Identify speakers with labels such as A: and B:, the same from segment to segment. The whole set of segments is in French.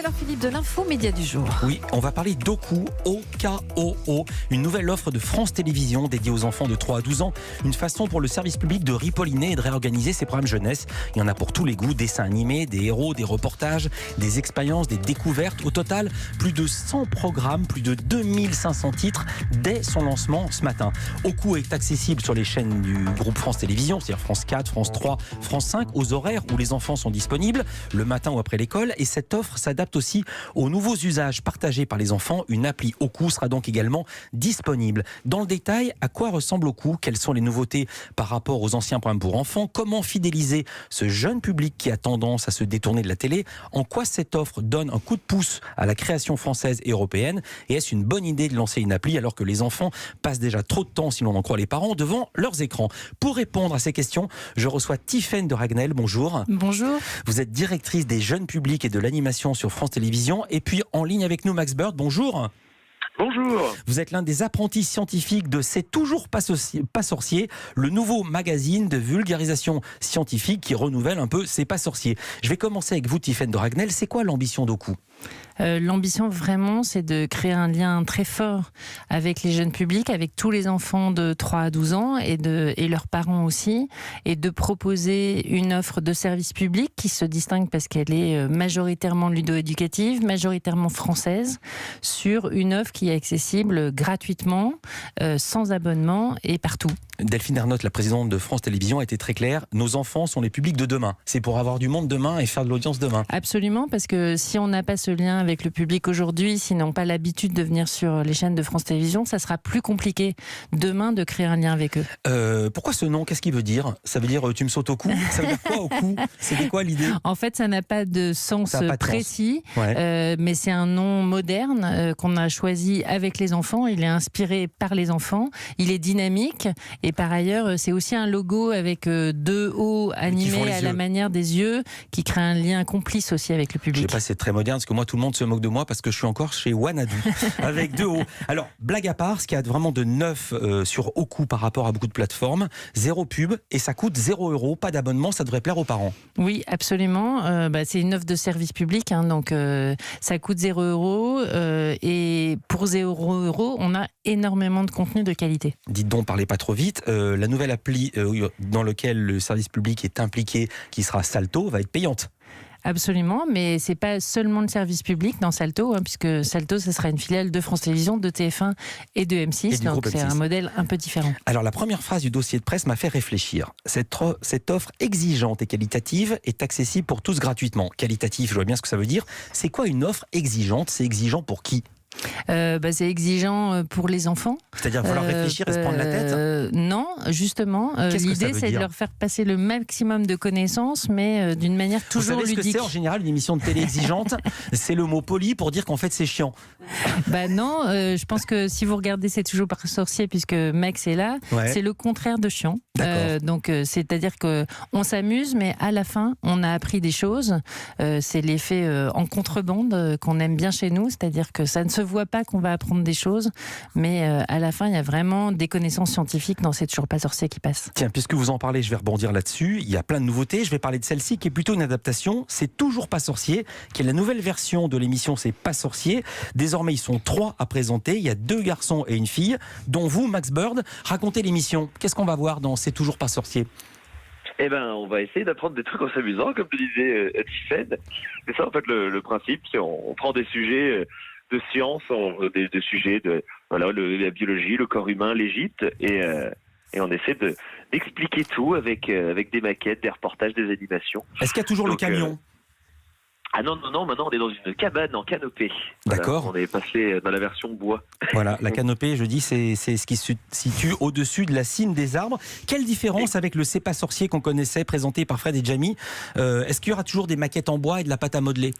A: c'est l'heure Philippe de l'info média du jour.
B: Oui, on va parler d'Oku, O-K-O-O, une nouvelle offre de France Télévisions dédiée aux enfants de 3 à 12 ans. Une façon pour le service public de ripolliner et de réorganiser ses programmes jeunesse. Il y en a pour tous les goûts, dessins animés, des héros, des reportages, des expériences, des découvertes. Au total, plus de 100 programmes, plus de 2500 titres dès son lancement ce matin. Oku est accessible sur les chaînes du groupe France Télévisions, c'est-à-dire France 4, France 3, France 5, aux horaires où les enfants sont disponibles, le matin ou après l'école. Et cette offre s'adapte aussi aux nouveaux usages partagés par les enfants. Une appli Oku sera donc également disponible. Dans le détail, à quoi ressemble Oku ? Quelles sont les nouveautés par rapport aux anciens programmes pour enfants ? Comment fidéliser ce jeune public qui a tendance à se détourner de la télé ? En quoi cette offre donne un coup de pouce à la création française et européenne ? Et est-ce une bonne idée de lancer une appli alors que les enfants passent déjà trop de temps, si l'on en croit les parents, devant leurs écrans ? Pour répondre à ces questions, je reçois Tiffaine de Ragnel. Bonjour.
A: Bonjour.
B: Vous êtes directrice des jeunes publics et de l'animation sur France Télévisions. Et puis en ligne avec nous, Max Bird. Bonjour.
C: Bonjour.
B: Vous êtes l'un des apprentis scientifiques de C'est toujours pas sorcier, le nouveau magazine de vulgarisation scientifique qui renouvelle un peu C'est pas sorcier. Je vais commencer avec vous, Tiffaine de Ragnel. C'est quoi l'ambition d'Oku ?
D: L'ambition vraiment, c'est de créer un lien très fort avec les jeunes publics, avec tous les enfants de 3 à 12 ans et leurs parents aussi, et de proposer une offre de service public qui se distingue parce qu'elle est majoritairement ludo-éducative, majoritairement française, sur une offre qui est accessible gratuitement, sans abonnement et partout.
B: Delphine Ernotte, la présidente de France Télévisions, a été très claire. Nos enfants sont les publics de demain. C'est pour avoir du monde demain et faire de l'audience demain.
D: Absolument, parce que si on n'a pas ce lien avec le public aujourd'hui, s'ils n'ont pas l'habitude de venir sur les chaînes de France Télévisions, ça sera plus compliqué demain de créer un lien avec eux.
B: Pourquoi ce nom ? Qu'est-ce qu'il veut dire ? Ça veut dire tu me sautes au cou ? Ça veut dire quoi au cou ? C'était quoi l'idée ?
D: En fait, ça n'a pas de sens précis,
B: Ouais.
D: mais c'est un nom moderne qu'on a choisi avec les enfants. Il est inspiré par les enfants, il est dynamique et par ailleurs, c'est aussi un logo avec deux hauts animés à la manière des yeux qui crée un lien complice aussi avec le public.
B: Je sais pas si c'est très moderne, parce que moi, tout le monde se moque de moi parce que je suis encore chez Wanadu, avec deux hauts. Alors, blague à part, ce qu'il y a vraiment de neuf sur Oku par rapport à beaucoup de plateformes, 0 pub et ça coûte 0 €, pas d'abonnement, ça devrait plaire aux parents.
D: Oui, absolument. C'est une offre de service public, donc ça coûte 0 € et pour 0 €, on a énormément de contenu de qualité.
B: Dites donc, parlez pas trop vite. La nouvelle appli dans laquelle le service public est impliqué, qui sera Salto, va être payante.
D: Absolument, mais c'est pas seulement le service public dans Salto, puisque Salto, ce sera une filiale de France Télévisions, de TF1 et de M6, donc c'est un modèle un peu différent.
B: Alors la première phrase du dossier de presse m'a fait réfléchir. Cette offre exigeante et qualitative est accessible pour tous gratuitement. Qualitatif, je vois bien ce que ça veut dire. C'est quoi une offre exigeante ? C'est exigeant pour qui ?
D: C'est exigeant pour les enfants.
B: C'est-à-dire falloir réfléchir et se prendre la tête ?
D: Non, justement. L'idée, c'est de leur faire passer le maximum de connaissances, mais d'une manière toujours ludique.
B: Vous savez ce que c'est en général une émission de télé exigeante ? C'est le mot poli pour dire qu'en fait c'est chiant.
D: Non, je pense que si vous regardez C'est toujours pas sorcier, puisque Max est là, c'est le contraire de chiant. C'est-à-dire qu'on s'amuse, mais à la fin, on a appris des choses. C'est l'effet en contrebande qu'on aime bien chez nous, c'est-à-dire que ça ne se voit pas qu'on va apprendre des choses, mais à la fin, il y a vraiment des connaissances scientifiques dans C'est toujours pas sorcier qui passent.
B: Tiens, puisque vous en parlez, je vais rebondir là-dessus. Il y a plein de nouveautés. Je vais parler de celle-ci qui est plutôt une adaptation. C'est toujours pas sorcier, qui est la nouvelle version de l'émission C'est pas sorcier. Désormais, ils sont 3 à présenter. Il y a 2 garçons et une fille, dont vous, Max Bird. Racontez l'émission. Qu'est-ce qu'on va voir dans C'est toujours pas sorcier ?
C: On va essayer d'apprendre des trucs en s'amusant, comme le disait Tiffaine. C'est ça, en fait, le principe. On prend des sujets de science, des sujets de la biologie, le corps humain, l'Égypte, et on essaie d'expliquer tout avec des maquettes, des reportages, des animations.
B: Est-ce qu'il y a toujours le camion ?
C: Non, maintenant on est dans une cabane en canopée.
B: D'accord.
C: On est passé dans la version bois.
B: Voilà, la canopée, je dis, c'est ce qui se situe au-dessus de la cime des arbres. Quelle différence avec le C'est pas sorcier qu'on connaissait, présenté par Fred et Jamie ? Est-ce qu'il y aura toujours des maquettes en bois et de la pâte à modeler ?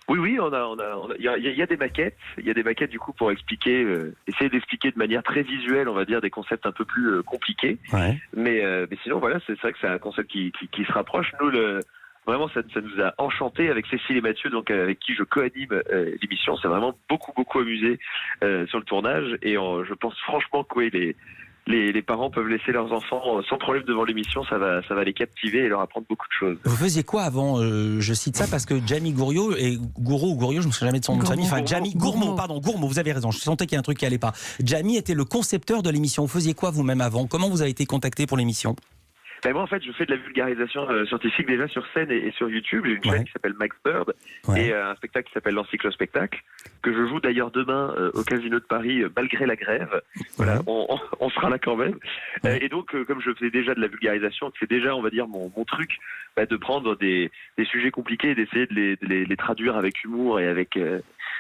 C: Oui, il y a des maquettes. Il y a des maquettes du coup pour expliquer, essayer d'expliquer de manière très visuelle, on va dire, des concepts un peu plus compliqués. Ouais. Mais sinon, voilà, c'est vrai que c'est un concept qui se rapproche. Nous, vraiment, ça nous a enchanté avec Cécile et Mathieu, donc avec qui je co-anime l'émission. On s'est vraiment beaucoup amusé sur le tournage, et je pense franchement que les parents peuvent laisser leurs enfants sans problème devant l'émission, ça va les captiver et leur apprendre beaucoup de choses.
B: Vous faisiez quoi avant je cite ça parce que Jamie Gouriot et Gouraud ou Gouriot, je me souviens jamais de son nom de famille. Enfin, Jamie Gourmaud, vous avez raison. Je sentais qu'il y a un truc qui allait pas. Jamie était le concepteur de l'émission. Vous faisiez quoi vous-même avant? Comment vous avez été contacté pour l'émission?
C: Ben moi, en fait, je fais de la vulgarisation scientifique déjà sur scène et sur YouTube. J'ai une chaîne qui s'appelle Max Bird et un spectacle qui s'appelle l'Encyclospectacle, que je joue d'ailleurs demain au Casino de Paris, malgré la grève. Voilà, on sera là quand même. Et donc, comme je faisais déjà de la vulgarisation, c'est déjà, on va dire, mon truc, de prendre des sujets compliqués et d'essayer de les traduire avec humour et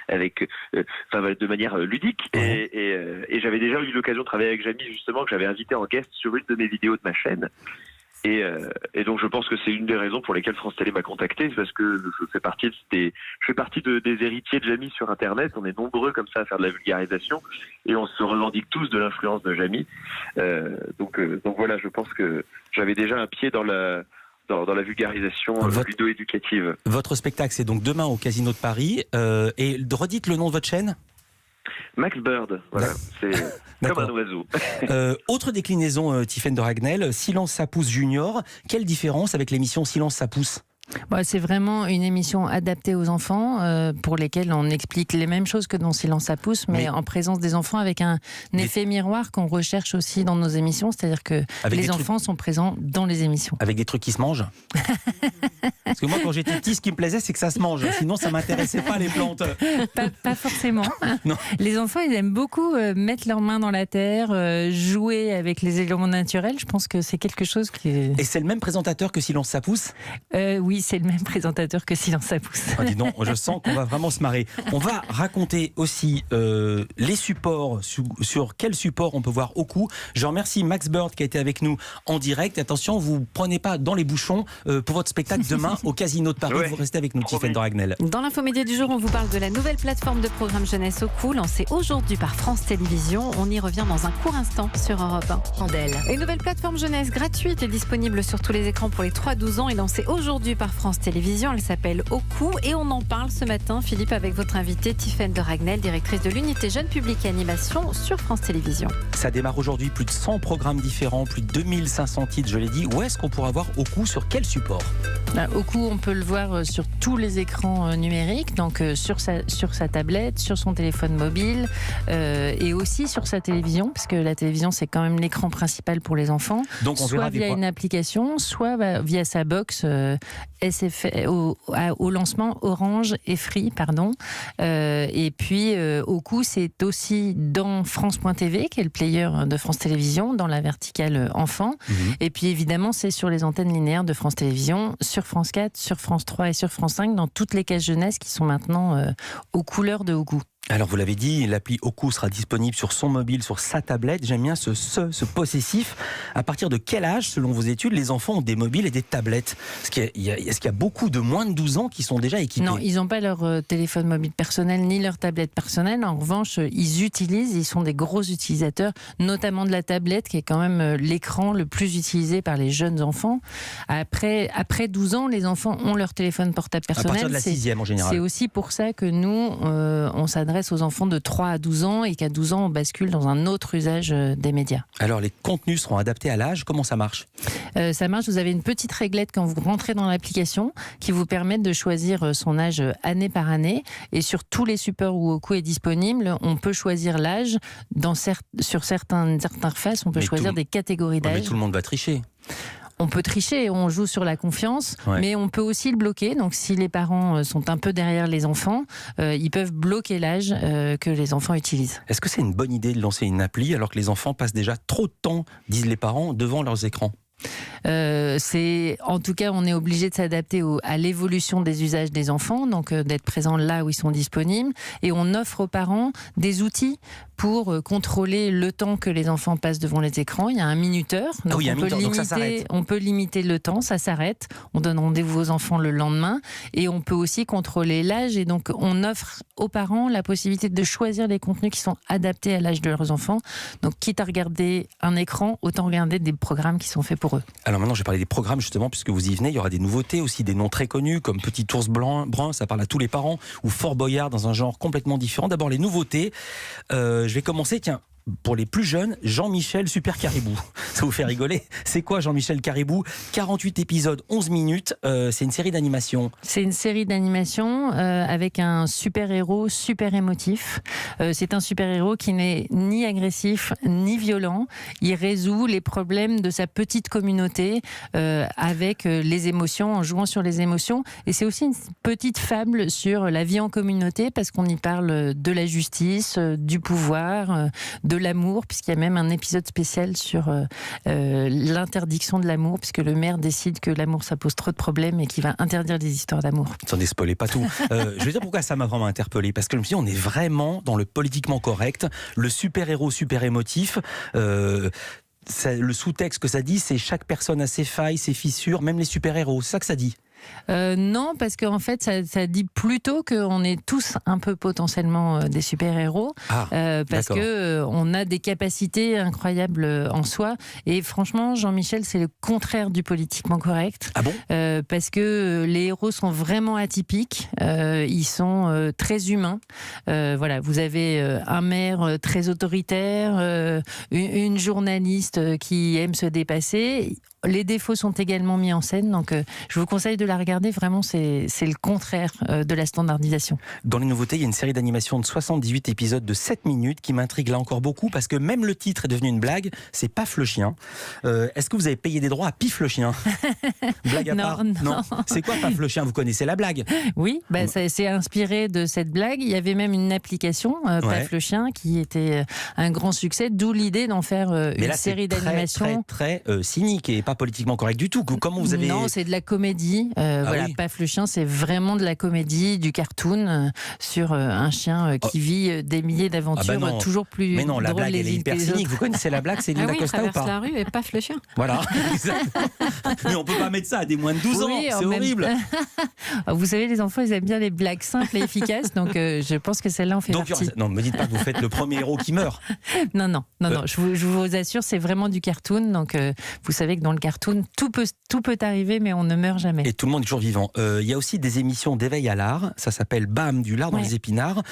C: de manière ludique. Et j'avais déjà eu l'occasion de travailler avec Jamie, justement, que j'avais invité en guest sur une de mes vidéos de ma chaîne. Et donc je pense que c'est une des raisons pour lesquelles France Télé m'a contacté, c'est parce que je fais partie des héritiers de Jamie sur Internet. On est nombreux comme ça à faire de la vulgarisation et on se revendique tous de l'influence de Jamie. Donc voilà, je pense que j'avais déjà un pied dans la vulgarisation ludo-éducative.
B: Votre spectacle, c'est donc demain au Casino de Paris. Et redites le nom de votre chaîne?
C: Max Bird, voilà, c'est comme un oiseau.
B: Autre déclinaison, Tiffaine de Ragnel, Silence ça pousse Junior. Quelle différence avec l'émission Silence ça pousse?
D: C'est vraiment une émission adaptée aux enfants pour lesquels on explique les mêmes choses que dans Silence ça pousse, mais en présence des enfants avec un effet miroir qu'on recherche aussi dans nos émissions, c'est-à-dire que les enfants sont présents dans les émissions. Avec
B: des trucs qui se mangent? Parce que moi, quand j'étais petit, ce qui me plaisait, c'est que ça se mange. Sinon, ça m'intéressait pas, les plantes.
D: Pas forcément.
B: Non.
D: Les enfants, ils aiment beaucoup mettre leurs mains dans la terre, jouer avec les éléments naturels. Je pense que c'est quelque chose qui...
B: Et c'est le même présentateur que Silence ça pousse?
D: Oui, c'est le même présentateur que Silence ça pousse.
B: Dis donc, je sens qu'on va vraiment se marrer. On va raconter aussi les supports, sur quel support on peut voir Oku. Je remercie Max Bird qui a été avec nous en direct. Attention, vous ne prenez pas dans les bouchons pour votre spectacle demain au Casino de Paris. Vous restez avec nous, Tiffaine de Ragnel.
A: Dans l'infomédia du jour, on vous parle de la nouvelle plateforme de programme jeunesse Oku, lancée aujourd'hui par France Télévisions. On y revient dans un court instant sur Europe 1. Andel. Une nouvelle plateforme jeunesse gratuite et disponible sur tous les écrans pour les 3-12 ans est lancée aujourd'hui par France Télévisions. Elle s'appelle Oku et on en parle ce matin, Philippe, avec votre invitée Tiffaine de Ragnel, directrice de l'unité Jeune Public et Animation sur France Télévisions.
B: Ça démarre aujourd'hui, plus de 100 programmes différents, plus de 2500 titres, je l'ai dit. Où est-ce qu'on pourra voir Oku? Sur quel support?
D: Oku, on peut le voir sur tous les écrans numériques, donc sur sa tablette, sur son téléphone mobile et aussi sur sa télévision, parce que la télévision c'est quand même l'écran principal pour les enfants.
B: Donc on
D: soit
B: verra
D: via une application, soit via sa box au lancement Orange et Free, pardon. Et puis Oku, c'est aussi dans France.tv, qui est le player de France Télévisions, dans la verticale enfant. Et puis évidemment, c'est sur les antennes linéaires de France Télévisions, sur France 4, sur France 3 et sur France 5, dans toutes les cases jeunesse qui sont maintenant aux couleurs de Oku.
B: Alors vous l'avez dit, l'appli Oku sera disponible sur son mobile, sur sa tablette. J'aime bien ce possessif. À partir de quel âge, selon vos études, les enfants ont des mobiles et des tablettes? Est-ce qu'il y a beaucoup de moins de 12 ans qui sont déjà équipés?
D: Non, ils n'ont pas leur téléphone mobile personnel ni leur tablette personnelle. En revanche, ils sont des gros utilisateurs, notamment de la tablette, qui est quand même l'écran le plus utilisé par les jeunes enfants. Après 12 ans, les enfants ont leur téléphone portable personnel.
B: À partir de la 6e en général.
D: C'est aussi pour ça que nous, on s'adresse aux enfants de 3 à 12 ans et qu'à 12 ans, on bascule dans un autre usage des médias.
B: Alors, les contenus seront adaptés à l'âge. Comment ça marche?
D: Ça marche, vous avez une petite réglette quand vous rentrez dans l'application qui vous permet de choisir son âge année par année. Et sur tous les supports où Oku est disponible, on peut choisir l'âge. Sur certaines interfaces, on peut choisir des catégories d'âge.
B: Mais tout le monde va tricher.
D: On peut tricher, on joue sur la confiance, mais on peut aussi le bloquer. Donc si les parents sont un peu derrière les enfants, ils peuvent bloquer l'âge que les enfants utilisent.
B: Est-ce que c'est une bonne idée de lancer une appli alors que les enfants passent déjà trop de temps, disent les parents, devant leurs écrans?
D: En tout cas, on est obligé de s'adapter à l'évolution des usages des enfants, donc d'être présent là où ils sont disponibles, et on offre aux parents des outils pour contrôler le temps que les enfants passent devant les écrans. Il y a un minuteur, donc on peut limiter le temps, ça s'arrête, on donne rendez-vous aux enfants le lendemain, et on peut aussi contrôler l'âge, et donc on offre aux parents la possibilité de choisir les contenus qui sont adaptés à l'âge de leurs enfants. Donc quitte à regarder un écran, autant regarder des programmes qui sont faits pour eux.
B: Alors maintenant, je vais parler des programmes justement, puisque vous y venez. Il y aura des nouveautés aussi, des noms très connus comme Petit Ours Brun, ça parle à tous les parents, ou Fort Boyard dans un genre complètement différent. D'abord les nouveautés. Je vais commencer, pour les plus jeunes, Jean-Michel Super Caribou. Ça vous fait rigoler? C'est quoi Jean-Michel Caribou? 48 épisodes, 11 minutes. C'est une série d'animation.
D: C'est une série d'animation avec un super-héros super émotif. C'est un super-héros qui n'est ni agressif ni violent. Il résout les problèmes de sa petite communauté avec les émotions, en jouant sur les émotions. Et c'est aussi une petite fable sur la vie en communauté parce qu'on y parle de la justice, du pouvoir, de l'amour, puisqu'il y a même un épisode spécial sur l'interdiction de l'amour, puisque le maire décide que l'amour ça pose trop de problèmes et qu'il va interdire les histoires d'amour.
B: Attendez, spoilez pas tout. Je vais dire pourquoi ça m'a vraiment interpellé, parce que je me suis dit, on est vraiment dans le politiquement correct, le super-héros super émotif. Le sous-texte que ça dit, c'est chaque personne a ses failles, ses fissures, même les super-héros. C'est ça que ça dit?
D: Non, parce qu'en fait, ça dit plutôt qu'on est tous un peu potentiellement des super-héros, parce que on a des capacités incroyables en soi. Et franchement, Jean-Michel, c'est le contraire du politiquement correct.
B: Ah bon?
D: Parce que les héros sont vraiment atypiques. Ils sont très humains. Voilà, vous avez un maire très autoritaire, une journaliste qui aime se dépasser. Les défauts sont également mis en scène, donc je vous conseille de la regarder. Vraiment, c'est le contraire de la standardisation.
B: Dans les nouveautés, il y a une série d'animation de 78 épisodes de 7 minutes qui m'intrigue là encore beaucoup, parce que même le titre est devenu une blague, c'est Paf le chien. Est-ce que vous avez payé des droits à Pif le chien? Blague à part? Non. C'est quoi Paf le chien? Vous connaissez la blague?
D: Oui, c'est inspiré de cette blague. Il y avait même une application, Paf le chien, qui était un grand succès, d'où l'idée d'en faire une série d'animation.
B: Très cynique et pas politiquement correct du tout. Comment vous avez...
D: Non, c'est de la comédie. Voilà, oui. Paf le chien, c'est vraiment de la comédie, du cartoon sur un chien qui vit des milliers d'aventures, toujours plus.
B: Mais non, la blague, elle est hyper cynique. Vous connaissez la blague, c'est Lila Costa ou pas?
A: Traverse la rue et Paf le chien.
B: Voilà. Mais on peut pas mettre ça à des moins de 12 ans. C'est horrible.
D: Vous savez, les enfants, ils aiment bien les blagues simples et efficaces. Donc, je pense que celle-là en fait partie.
B: Non, ne me dites pas que vous faites le premier héros qui meurt.
D: Non. Je vous assure, c'est vraiment du cartoon. Donc, vous savez que dans le cartoon, tout peut arriver, mais on ne meurt jamais.
B: Et tout le monde est toujours vivant. Il y a aussi des émissions d'éveil à l'art. Ça s'appelle BAM, du lard dans les épinards.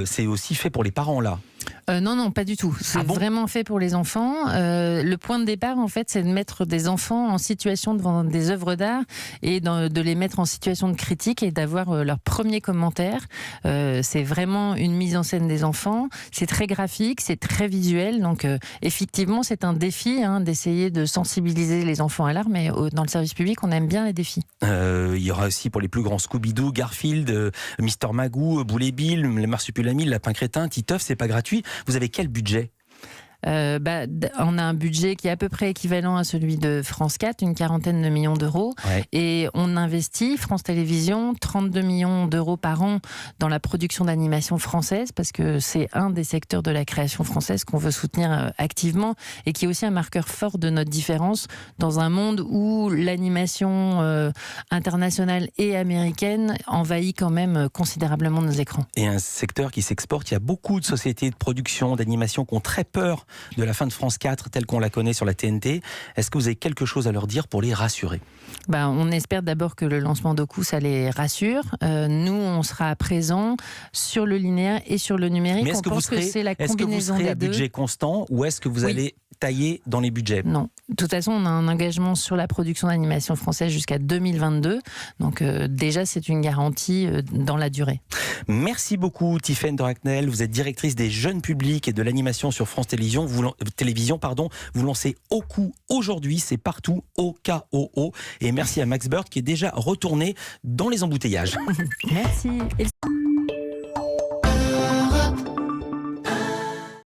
B: C'est aussi fait pour les parents, là.
D: Non, pas du tout. C'est vraiment fait pour les enfants. Le point de départ, en fait, c'est de mettre des enfants en situation devant des œuvres d'art et de les mettre en situation de critique et d'avoir leurs premiers commentaires. C'est vraiment une mise en scène des enfants. C'est très graphique, c'est très visuel. Donc, effectivement, c'est un défi d'essayer de sensibiliser les enfants à l'art, mais dans le service public, on aime bien les défis.
B: Il y aura aussi pour les plus grands Scooby-Doo, Garfield, Mister Magoo, Boule et Bill, les Marsupilamis, le Lapin Crétin, Titeuf, c'est pas gratuit. Vous avez quel budget?
D: On a un budget qui est à peu près équivalent à celui de France 4, une 40aine de millions d'euros. Ouais. Et on investit, France Télévisions, 32 millions d'euros par an dans la production d'animation française, parce que c'est un des secteurs de la création française qu'on veut soutenir activement et qui est aussi un marqueur fort de notre différence dans un monde où l'animation internationale et américaine envahit quand même considérablement nos écrans.
B: Et un secteur qui s'exporte. Il y a beaucoup de sociétés de production, d'animation qui ont très peur de la fin de France 4 telle qu'on la connaît sur la TNT. Est-ce que vous avez quelque chose à leur dire pour les rassurer?
D: On espère d'abord que le lancement d'Oku, ça les rassure. Nous, on sera présents sur le linéaire et sur le numérique.
B: Mais est-ce que vous serez à budget constant ou est-ce que vous allez tailler dans les budgets?
D: Non. De toute façon, on a un engagement sur la production d'animation française jusqu'à 2022. Donc déjà, c'est une garantie dans la durée.
B: Merci beaucoup, Tiffaine de Racknel. Vous êtes directrice des jeunes publics et de l'animation sur France Télévisions. Vous lancez Oku aujourd'hui, c'est partout, OKOO. Et merci à Max Bird qui est déjà retourné dans les embouteillages.
D: Merci.